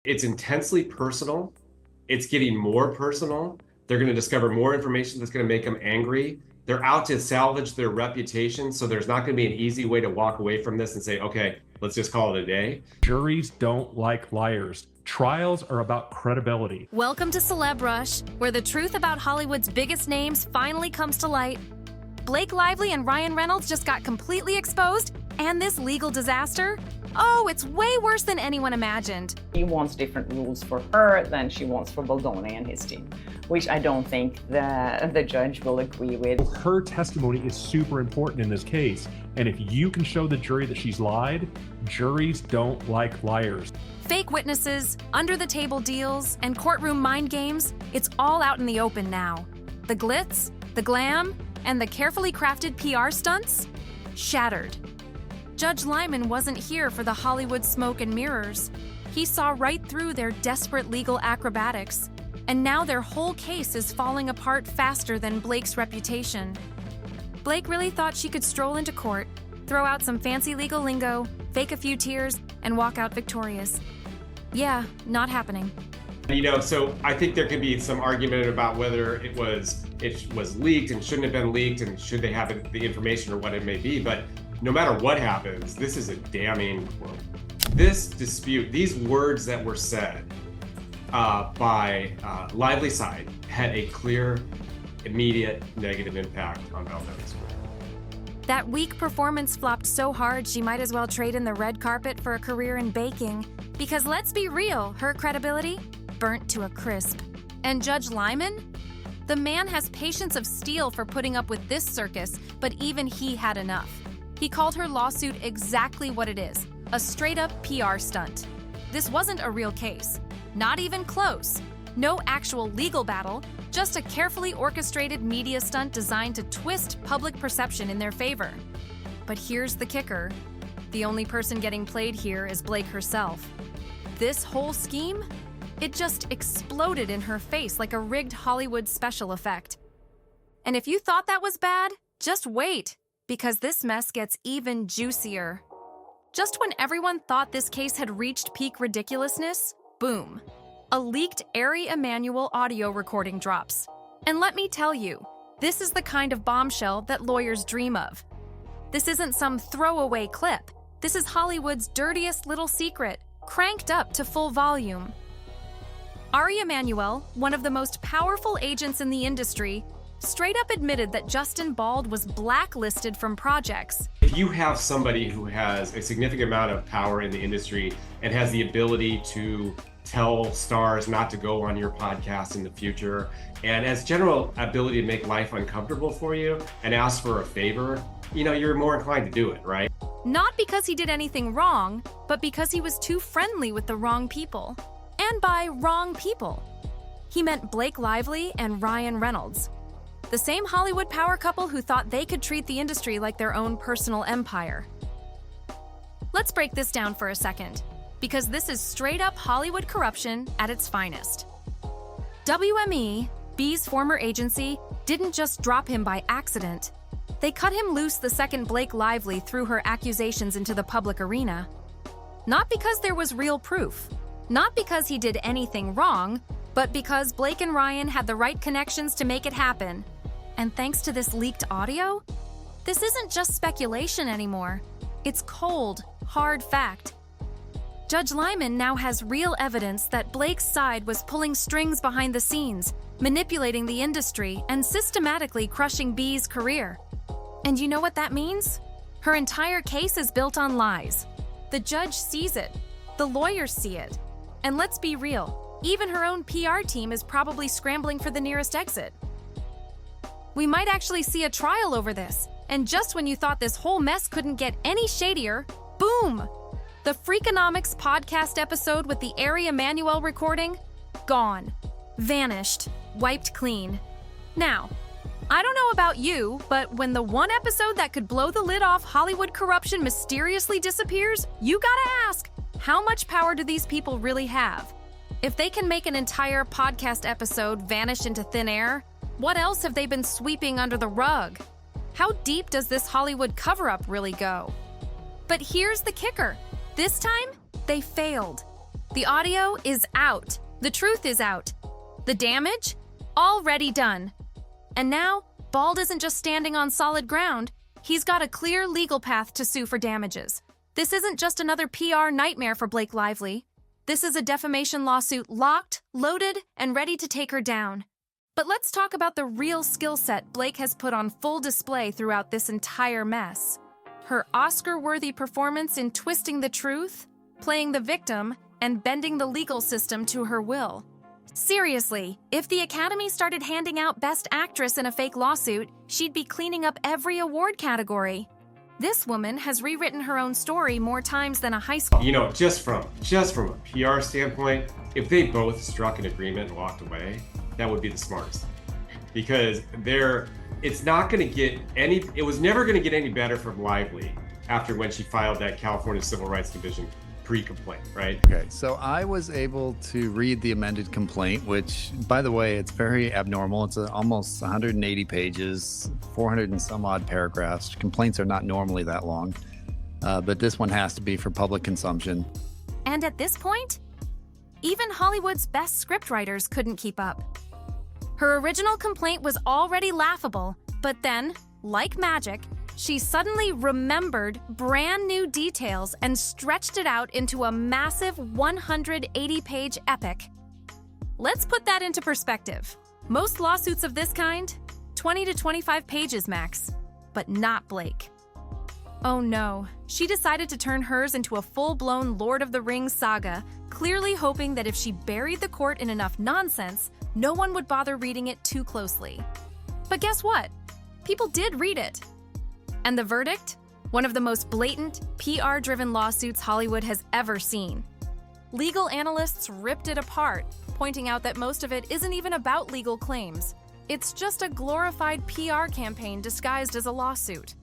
It's intensely personal. It's getting more personal. They're going to discover more information that's going to make them angry. They're out to salvage their reputation. So there's not going to be an easy way to walk away from this and say, okay, let's just call it a day. Juries don't like liars. Trials are about credibility. Welcome to CelebRush, where the truth about Hollywood's biggest names finally comes to light. Blake Lively and Ryan Reynolds just got completely exposed, and this legal disaster? Oh, it's way worse than anyone imagined. He wants different rules for her than she wants for Baldoni and his team, which I don't think the judge will agree with. Her testimony is super important in this case, and if you can show the jury that she's lied, juries don't like liars. Fake witnesses, under-the-table deals, and courtroom mind games, it's all out in the open now. The glitz, the glam, and the carefully crafted PR stunts? Shattered. Judge Lyman wasn't here for the Hollywood smoke and mirrors. He saw right through their desperate legal acrobatics, and now their whole case is falling apart faster than Blake's reputation. Blake really thought she could stroll into court, throw out some fancy legal lingo, fake a few tears, and walk out victorious. Yeah, not happening. So I think there could be some argument about whether it was leaked and shouldn't have been leaked, and should they have the information or what it may be. But no matter what happens, this is a damning quote. This dispute, these words that were said by Lively's side had a clear, immediate negative impact on Valdoni's career. That weak performance flopped so hard she might as well trade in the red carpet for a career in baking. Because let's be real, her credibility burnt to a crisp. And Judge Lyman? The man has patience of steel for putting up with this circus, but even he had enough. He called her lawsuit exactly what it is, a straight-up PR stunt. This wasn't a real case, not even close. No actual legal battle, just a carefully orchestrated media stunt designed to twist public perception in their favor. But here's the kicker. The only person getting played here is Blake herself. This whole scheme? It just exploded in her face like a rigged Hollywood special effect. And if you thought that was bad, just wait, because this mess gets even juicier. Just when everyone thought this case had reached peak ridiculousness, boom. A leaked Ari Emanuel audio recording drops. And let me tell you, this is the kind of bombshell that lawyers dream of. This isn't some throwaway clip. This is Hollywood's dirtiest little secret, cranked up to full volume. Ari Emanuel, one of the most powerful agents in the industry, straight up admitted that Justin Bald was blacklisted from projects. If you have somebody who has a significant amount of power in the industry and has the ability to tell stars not to go on your podcast in the future, and has general ability to make life uncomfortable for you and ask for a favor, you're more inclined to do it, right? Not because he did anything wrong, but because he was too friendly with the wrong people. And by wrong people, he meant Blake Lively and Ryan Reynolds. The same Hollywood power couple who thought they could treat the industry like their own personal empire. Let's break this down for a second, because this is straight-up Hollywood corruption at its finest. WME, B's former agency, didn't just drop him by accident. They cut him loose the second Blake Lively threw her accusations into the public arena. Not because there was real proof, not because he did anything wrong, but because Blake and Ryan had the right connections to make it happen. And thanks to this leaked audio, this isn't just speculation anymore. It's cold, hard fact. Judge Lyman now has real evidence that Blake's side was pulling strings behind the scenes, manipulating the industry, and systematically crushing B's career. And you know what that means? Her entire case is built on lies. The judge sees it. The lawyers see it. And let's be real, even her own PR team is probably scrambling for the nearest exit. We might actually see a trial over this, and just when you thought this whole mess couldn't get any shadier, boom! The Freakonomics podcast episode with the Ari Emanuel recording? Gone. Vanished. Wiped clean. Now, I don't know about you, but when the one episode that could blow the lid off Hollywood corruption mysteriously disappears, you gotta ask, how much power do these people really have? If they can make an entire podcast episode vanish into thin air, what else have they been sweeping under the rug? How deep does this Hollywood cover-up really go? But here's the kicker. This time, they failed. The audio is out. The truth is out. The damage? Already done. And now, Bald isn't just standing on solid ground. He's got a clear legal path to sue for damages. This isn't just another PR nightmare for Blake Lively. This is a defamation lawsuit locked, loaded, and ready to take her down. But let's talk about the real skill set Blake has put on full display throughout this entire mess. Her Oscar-worthy performance in twisting the truth, playing the victim, and bending the legal system to her will. Seriously, if the Academy started handing out Best Actress in a fake lawsuit, she'd be cleaning up every award category. This woman has rewritten her own story more times than a high school. You know, just from a PR standpoint, if they both struck an agreement and walked away, that would be the smartest. Because it's not going to get it was never going to get any better from Lively after when she filed that California Civil Rights Division pre-complaint, right? Okay, so I was able to read the amended complaint, which, by the way, it's very abnormal. It's almost 180 pages, 400 and some odd paragraphs. Complaints are not normally that long, but this one has to be for public consumption. And at this point, even Hollywood's best scriptwriters couldn't keep up. Her original complaint was already laughable, but then, like magic, she suddenly remembered brand new details and stretched it out into a massive 180-page epic. Let's put that into perspective. Most lawsuits of this kind, 20 to 25 pages max, but not Blake. Oh no, she decided to turn hers into a full-blown Lord of the Rings saga, clearly hoping that if she buried the court in enough nonsense, no one would bother reading it too closely. But guess what? People did read it. And the verdict? One of the most blatant, PR-driven lawsuits Hollywood has ever seen. Legal analysts ripped it apart, pointing out that most of it isn't even about legal claims. It's just a glorified PR campaign disguised as a lawsuit.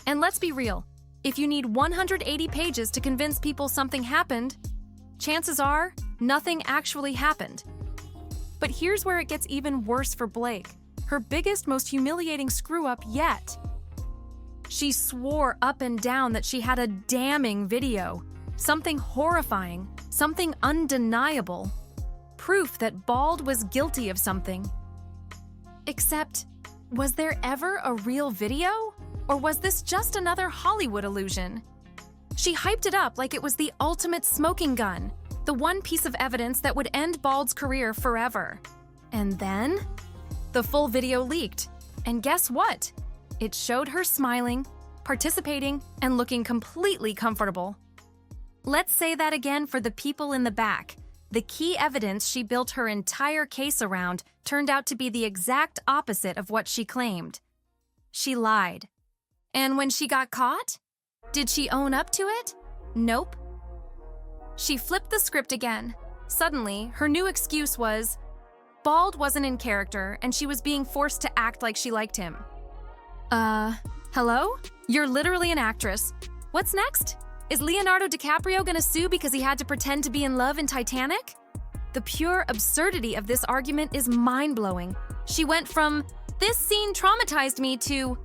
And let's be real, if you need 180 pages to convince people something happened, chances are nothing actually happened. But here's where it gets even worse for Blake, her biggest, most humiliating screw-up yet. She swore up and down that she had a damning video, something horrifying, something undeniable, proof that Bald was guilty of something. Except, was there ever a real video? Or was this just another Hollywood illusion? She hyped it up like it was the ultimate smoking gun, the one piece of evidence that would end Bald's career forever. And then, the full video leaked. And guess what? It showed her smiling, participating, and looking completely comfortable. Let's say that again for the people in the back. The key evidence she built her entire case around turned out to be the exact opposite of what she claimed. She lied. And when she got caught, did she own up to it? Nope. She flipped the script again. Suddenly, her new excuse was, Bald wasn't in character and she was being forced to act like she liked him. Hello? You're literally an actress. What's next? Is Leonardo DiCaprio gonna sue because he had to pretend to be in love in Titanic? The pure absurdity of this argument is mind-blowing. She went from, this scene traumatized me to,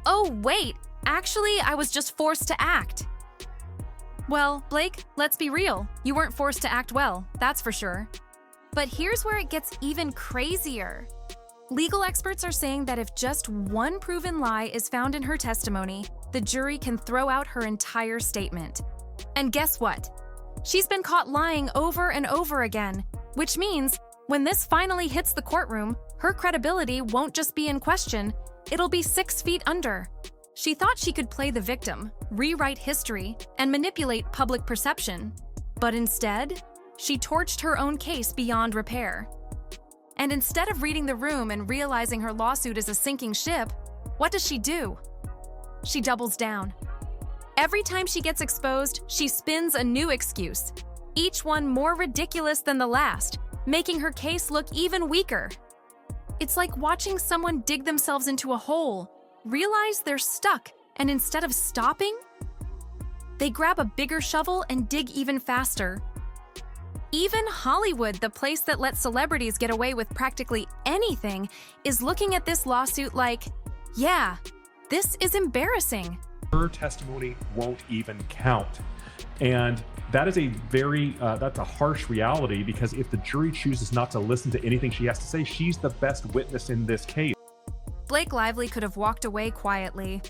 oh wait, actually I was just forced to act. Well, Blake, let's be real. You weren't forced to act well, that's for sure. But here's where it gets even crazier. Legal experts are saying that if just one proven lie is found in her testimony, the jury can throw out her entire statement. And guess what? She's been caught lying over and over again, which means when this finally hits the courtroom, her credibility won't just be in question, it'll be 6 feet under. She thought she could play the victim, rewrite history, and manipulate public perception. But instead, she torched her own case beyond repair. And instead of reading the room and realizing her lawsuit is a sinking ship, what does she do? She doubles down. Every time she gets exposed, she spins a new excuse, each one more ridiculous than the last, making her case look even weaker. It's like watching someone dig themselves into a hole, realize they're stuck, and instead of stopping, they grab a bigger shovel and dig even faster. Even Hollywood, the place that lets celebrities get away with practically anything, is looking at this lawsuit like, yeah, this is embarrassing. Her testimony won't even count. And that is a very, that's a harsh reality, because if the jury chooses not to listen to anything she has to say, she's the best witness in this case. Blake Lively could have walked away quietly.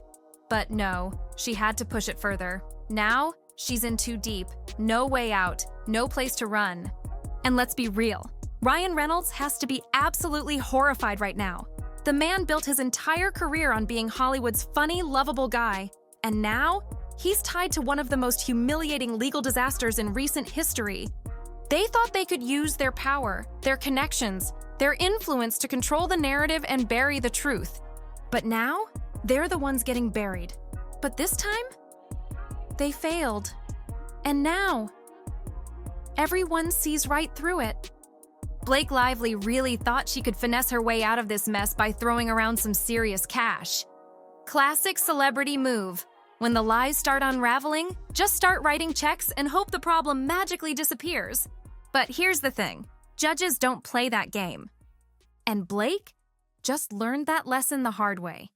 But no, she had to push it further. Now, she's in too deep. No way out. No place to run. And let's be real. Ryan Reynolds has to be absolutely horrified right now. The man built his entire career on being Hollywood's funny, lovable guy. And now, he's tied to one of the most humiliating legal disasters in recent history. They thought they could use their power, their connections, their influence to control the narrative and bury the truth. But now, they're the ones getting buried. But this time, they failed. And now, everyone sees right through it. Blake Lively really thought she could finesse her way out of this mess by throwing around some serious cash. Classic celebrity move. When the lies start unraveling, just start writing checks and hope the problem magically disappears. But here's the thing. Judges don't play that game. And Blake just learned that lesson the hard way.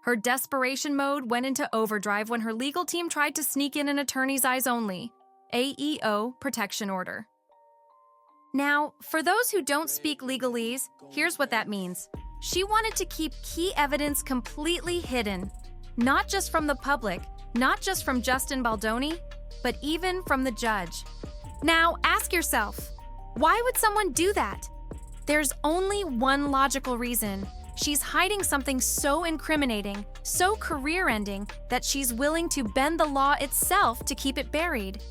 Her desperation mode went into overdrive when her legal team tried to sneak in an attorney's eyes only, AEO protection order. Now, for those who don't speak legalese, here's what that means. She wanted to keep key evidence completely hidden, not just from the public, not just from Justin Baldoni, but even from the judge. Now, ask yourself, why would someone do that? There's only one logical reason. She's hiding something so incriminating, so career-ending, that she's willing to bend the law itself to keep it buried.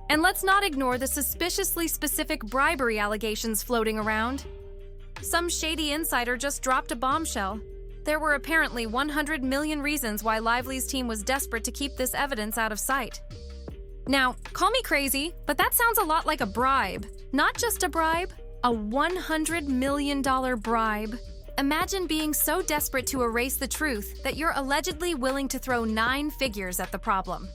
And let's not ignore the suspiciously specific bribery allegations floating around. Some shady insider just dropped a bombshell. There were apparently 100 million reasons why Lively's team was desperate to keep this evidence out of sight. Now, call me crazy, but that sounds a lot like a bribe. Not just a bribe, a $100 million bribe. Imagine being so desperate to erase the truth that you're allegedly willing to throw 9 figures at the problem.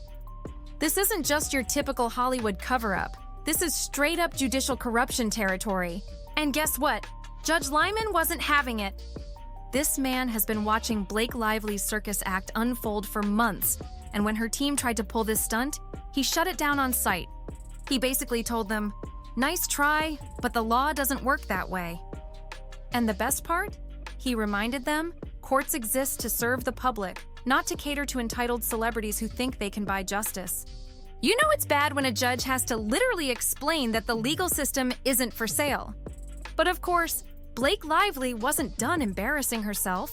This isn't just your typical Hollywood cover-up. This is straight-up judicial corruption territory. And guess what? Judge Lyman wasn't having it. This man has been watching Blake Lively's circus act unfold for months, and when her team tried to pull this stunt, he shut it down on sight. He basically told them, "Nice try, but the law doesn't work that way." And the best part? He reminded them, courts exist to serve the public, not to cater to entitled celebrities who think they can buy justice. You know it's bad when a judge has to literally explain that the legal system isn't for sale. But of course, Blake Lively wasn't done embarrassing herself.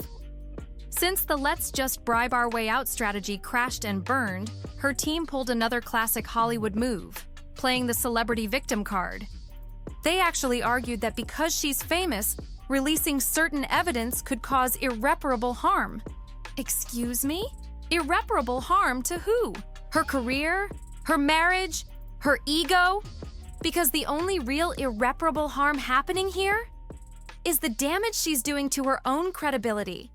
Since the let's just bribe our way out strategy crashed and burned, her team pulled another classic Hollywood move, playing the celebrity victim card. They actually argued that because she's famous, releasing certain evidence could cause irreparable harm. Excuse me? Irreparable harm to who? Her career? Her marriage? Her ego? Because the only real irreparable harm happening here is the damage she's doing to her own credibility.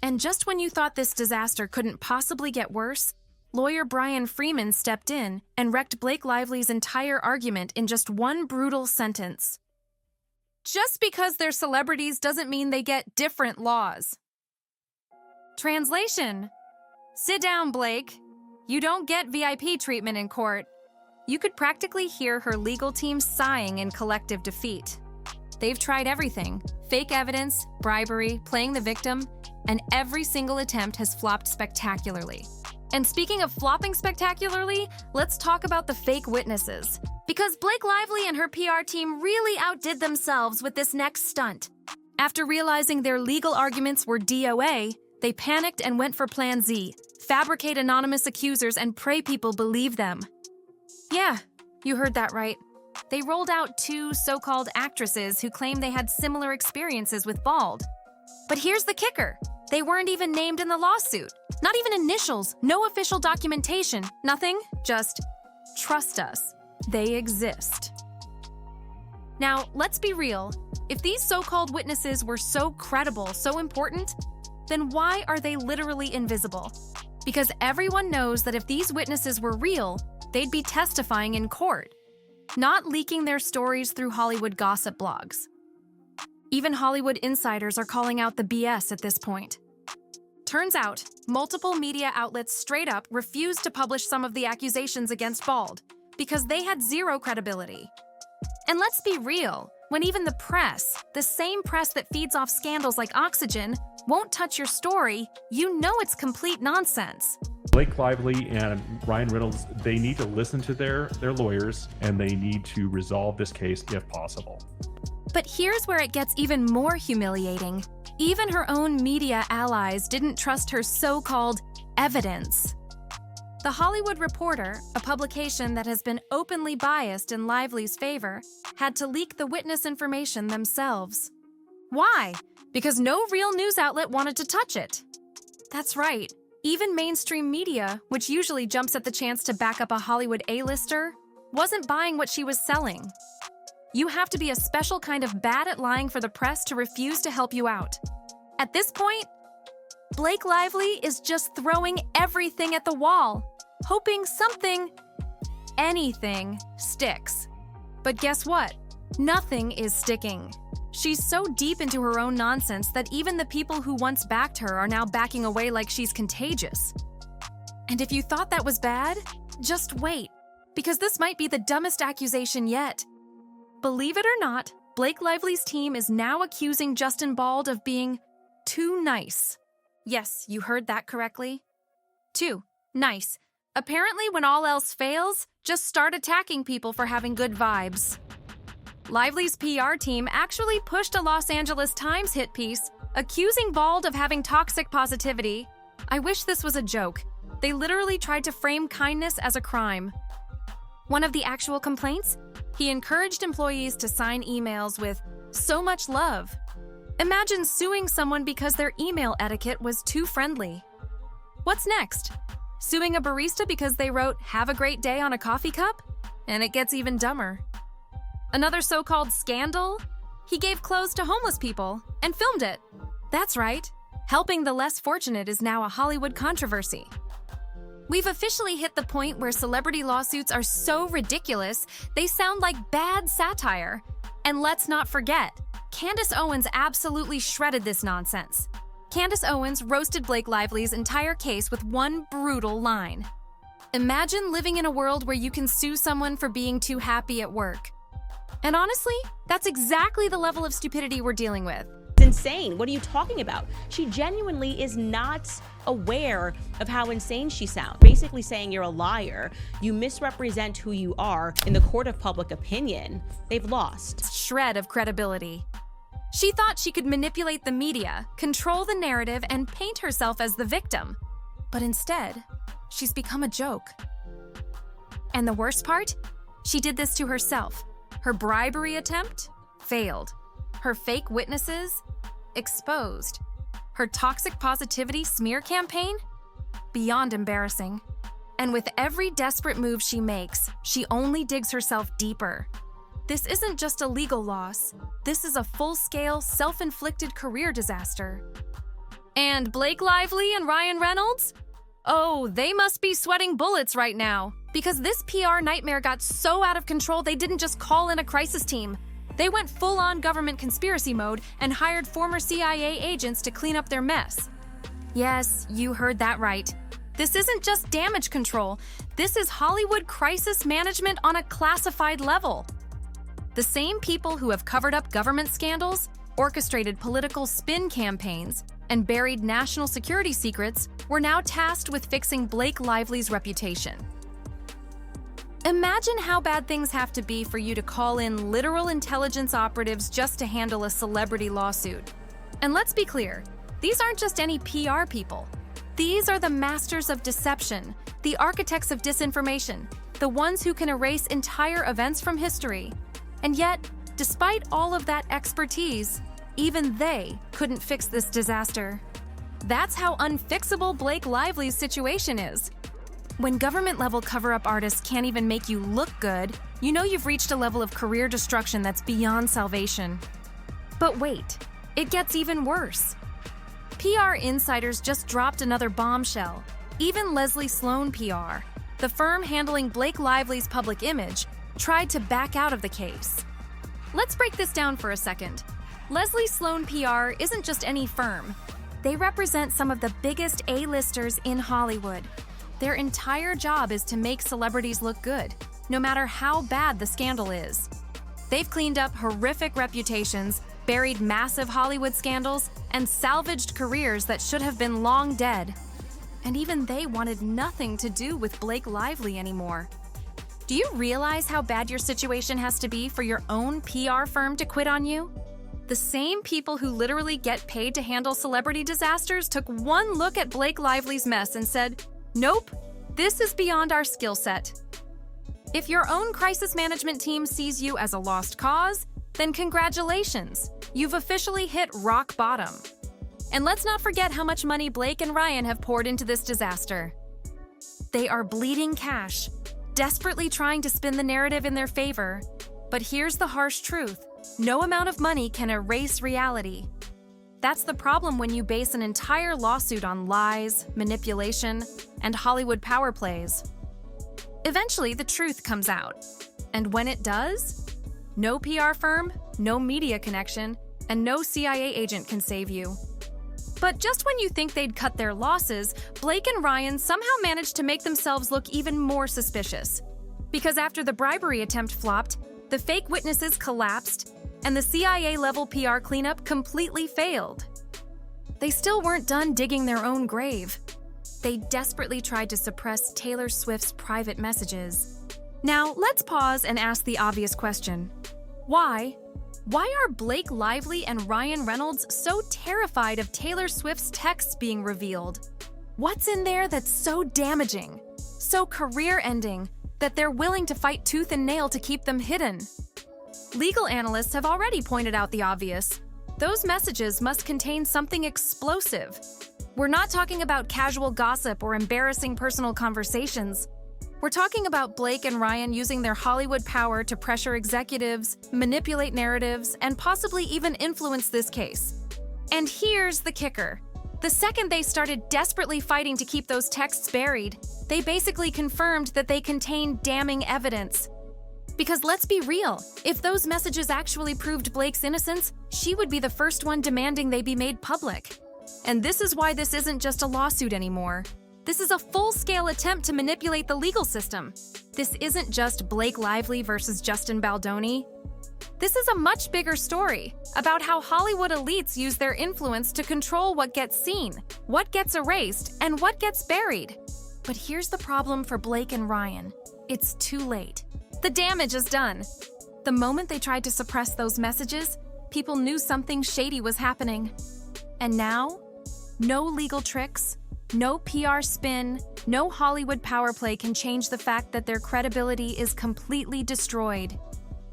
And just when you thought this disaster couldn't possibly get worse, lawyer Brian Freeman stepped in and wrecked Blake Lively's entire argument in just one brutal sentence. Just because they're celebrities doesn't mean they get different laws. Translation: sit down, Blake. You don't get VIP treatment in court. You could practically hear her legal team sighing in collective defeat. They've tried everything: fake evidence, bribery, playing the victim, and every single attempt has flopped spectacularly. And speaking of flopping spectacularly, let's talk about the fake witnesses. Because Blake Lively and her PR team really outdid themselves with this next stunt. After realizing their legal arguments were DOA, they panicked and went for Plan Z: fabricate anonymous accusers and pray people believe them. Yeah, you heard that right. They rolled out 2 so-called actresses who claimed they had similar experiences with Bald. But here's the kicker. They weren't even named in the lawsuit. Not even initials, no official documentation, nothing, just trust us. They exist. Now, let's be real. If these so-called witnesses were so credible, so important, then why are they literally invisible? Because everyone knows that if these witnesses were real, they'd be testifying in court, not leaking their stories through Hollywood gossip blogs. Even Hollywood insiders are calling out the BS at this point. Turns out, multiple media outlets straight up refused to publish some of the accusations against Bald because they had zero credibility. And let's be real, when even the press, the same press that feeds off scandals like Oxygen, won't touch your story, you know it's complete nonsense. Blake Lively and Ryan Reynolds, they need to listen to their lawyers, and they need to resolve this case if possible. But here's where it gets even more humiliating. Even her own media allies didn't trust her so-called evidence. The Hollywood Reporter, a publication that has been openly biased in Lively's favor, had to leak the witness information themselves. Why? Because no real news outlet wanted to touch it. That's right. Even mainstream media, which usually jumps at the chance to back up a Hollywood A-lister, wasn't buying what she was selling. You have to be a special kind of bad at lying for the press to refuse to help you out. At this point, Blake Lively is just throwing everything at the wall, hoping something, anything, sticks. But guess what? Nothing is sticking. She's so deep into her own nonsense that even the people who once backed her are now backing away like she's contagious. And if you thought that was bad, just wait, because this might be the dumbest accusation yet. Believe it or not, Blake Lively's team is now accusing Justin Bald of being too nice. Yes, you heard that correctly. Too nice. Apparently, when all else fails, just start attacking people for having good vibes. Lively's PR team actually pushed a Los Angeles Times hit piece accusing Bald of having toxic positivity. I wish this was a joke. They literally tried to frame kindness as a crime. One of the actual complaints? He encouraged employees to sign emails with "so much love." Imagine suing someone because their email etiquette was too friendly. What's next? Suing a barista because they wrote "have a great day" on a coffee cup? And it gets even dumber. Another so-called scandal? He gave clothes to homeless people and filmed it. That's right. Helping the less fortunate is now a Hollywood controversy. We've officially hit the point where celebrity lawsuits are so ridiculous, they sound like bad satire. And let's not forget, Candace Owens absolutely shredded this nonsense. Candace Owens roasted Blake Lively's entire case with one brutal line. Imagine living in a world where you can sue someone for being too happy at work. And honestly, that's exactly the level of stupidity we're dealing with. It's insane. What are you talking about? She genuinely is not aware of how insane she sounds. Basically saying you're a liar, you misrepresent who you are in the court of public opinion. They've lost. Shred of credibility. She thought she could manipulate the media, control the narrative, and paint herself as the victim. But instead, she's become a joke. And the worst part? She did this to herself. Her bribery attempt failed. Her fake witnesses exposed. Her toxic positivity smear campaign beyond embarrassing. And with every desperate move she makes, she only digs herself deeper. This isn't just a legal loss. This is a full-scale, self-inflicted career disaster. And Blake Lively and Ryan Reynolds? Oh, they must be sweating bullets right now. Because this PR nightmare got so out of control, they didn't just call in a crisis team. They went full-on government conspiracy mode and hired former CIA agents to clean up their mess. Yes, you heard that right. This isn't just damage control. This is Hollywood crisis management on a classified level. The same people who have covered up government scandals, orchestrated political spin campaigns, and buried national security secrets were now tasked with fixing Blake Lively's reputation. Imagine how bad things have to be for you to call in literal intelligence operatives just to handle a celebrity lawsuit. And let's be clear, these aren't just any PR people. These are the masters of deception, the architects of disinformation, the ones who can erase entire events from history. And yet, despite all of that expertise, even they couldn't fix this disaster. That's how unfixable Blake Lively's situation is. When government-level cover-up artists can't even make you look good, you know you've reached a level of career destruction that's beyond salvation. But wait, it gets even worse. PR insiders just dropped another bombshell. Even Leslie Sloan PR, the firm handling Blake Lively's public image, tried to back out of the case. Let's break this down for a second. Leslie Sloan PR isn't just any firm. They represent some of the biggest A-listers in Hollywood. Their entire job is to make celebrities look good, no matter how bad the scandal is. They've cleaned up horrific reputations, buried massive Hollywood scandals, and salvaged careers that should have been long dead. And even they wanted nothing to do with Blake Lively anymore. Do you realize how bad your situation has to be for your own PR firm to quit on you? The same people who literally get paid to handle celebrity disasters took one look at Blake Lively's mess and said, "Nope, this is beyond our skill set." If your own crisis management team sees you as a lost cause, then congratulations, you've officially hit rock bottom. And let's not forget how much money Blake and Ryan have poured into this disaster. They are bleeding cash, desperately trying to spin the narrative in their favor. But here's the harsh truth: no amount of money can erase reality. That's the problem when you base an entire lawsuit on lies, manipulation, and Hollywood power plays. Eventually, the truth comes out. And when it does, no PR firm, no media connection, and no CIA agent can save you. But just when you think they'd cut their losses, Blake and Ryan somehow managed to make themselves look even more suspicious. Because after the bribery attempt flopped, the fake witnesses collapsed, and the CIA-level PR cleanup completely failed. They still weren't done digging their own grave. They desperately tried to suppress Taylor Swift's private messages. Now, let's pause and ask the obvious question. Why? Why are Blake Lively and Ryan Reynolds so terrified of Taylor Swift's texts being revealed? What's in there that's so damaging, so career-ending, that they're willing to fight tooth and nail to keep them hidden? Legal analysts have already pointed out the obvious. Those messages must contain something explosive. We're not talking about casual gossip or embarrassing personal conversations. We're talking about Blake and Ryan using their Hollywood power to pressure executives, manipulate narratives, and possibly even influence this case. And here's the kicker. The second they started desperately fighting to keep those texts buried, they basically confirmed that they contain damning evidence. Because let's be real, if those messages actually proved Blake's innocence, she would be the first one demanding they be made public. And this is why this isn't just a lawsuit anymore. This is a full-scale attempt to manipulate the legal system. This isn't just Blake Lively versus Justin Baldoni. This is a much bigger story about how Hollywood elites use their influence to control what gets seen, what gets erased, and what gets buried. But here's the problem for Blake and Ryan. It's too late. The damage is done. The moment they tried to suppress those messages, people knew something shady was happening. And now, no legal tricks, no PR spin, no Hollywood power play can change the fact that their credibility is completely destroyed.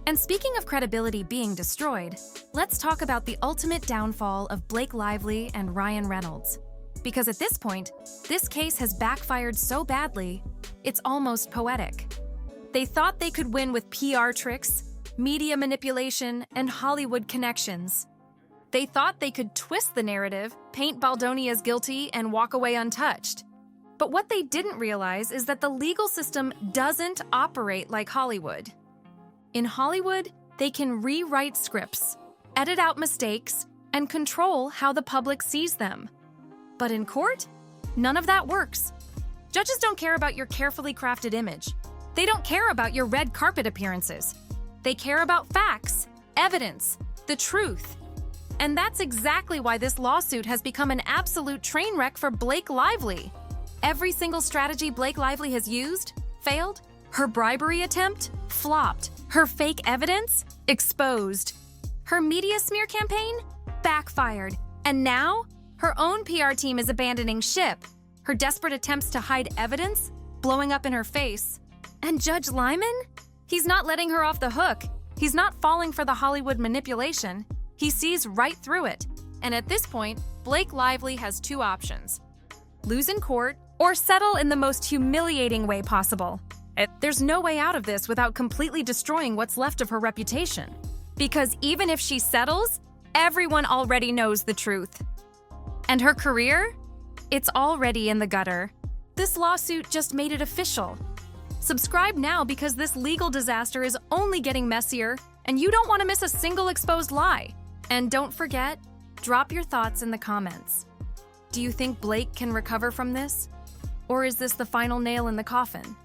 And speaking of credibility being destroyed, let's talk about the ultimate downfall of Blake Lively and Ryan Reynolds. Because at this point, this case has backfired so badly, it's almost poetic. They thought they could win with PR tricks, media manipulation, and Hollywood connections. They thought they could twist the narrative, paint Baldoni as guilty, and walk away untouched. But what they didn't realize is that the legal system doesn't operate like Hollywood. In Hollywood, they can rewrite scripts, edit out mistakes, and control how the public sees them. But in court, none of that works. Judges don't care about your carefully crafted image. They don't care about your red carpet appearances. They care about facts, evidence, the truth. And that's exactly why this lawsuit has become an absolute train wreck for Blake Lively. Every single strategy Blake Lively has used failed. Her bribery attempt flopped. Her fake evidence exposed. Her media smear campaign backfired. And now, her own PR team is abandoning ship. Her desperate attempts to hide evidence blowing up in her face. And Judge Lyman? He's not letting her off the hook. He's not falling for the Hollywood manipulation. He sees right through it. And at this point, Blake Lively has two options: lose in court or settle in the most humiliating way possible. There's no way out of this without completely destroying what's left of her reputation. Because even if she settles, everyone already knows the truth. And her career? It's already in the gutter. This lawsuit just made it official. Subscribe now because this legal disaster is only getting messier, and you don't want to miss a single exposed lie. And don't forget, drop your thoughts in the comments. Do you think Blake can recover from this? Or is this the final nail in the coffin?